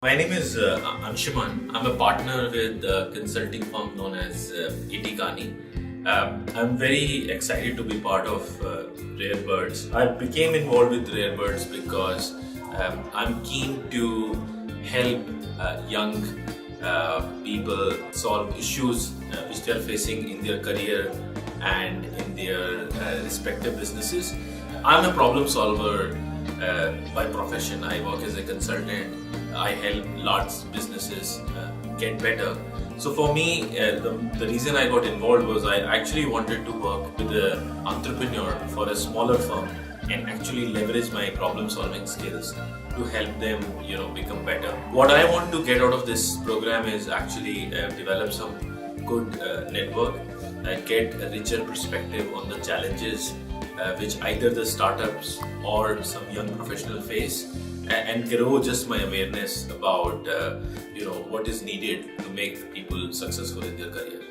My name is Anshuman. I'm a partner with a consulting firm known as Itikani. I'm very excited to be part of Rare Birds. I became involved with Rare Birds because I'm keen to help young people solve issues which they are facing in their career and in their respective businesses. I'm a problem solver by profession. I work as a consultant. I help large businesses get better. So for me, the reason I got involved was I actually wanted to work with an entrepreneur for a smaller firm and actually leverage my problem solving skills to help them become better. What I want to get out of this program is actually develop some good network, get a richer perspective on the challenges which either the startups or some young professional face, and grow just my awareness about what is needed to make people successful in their career.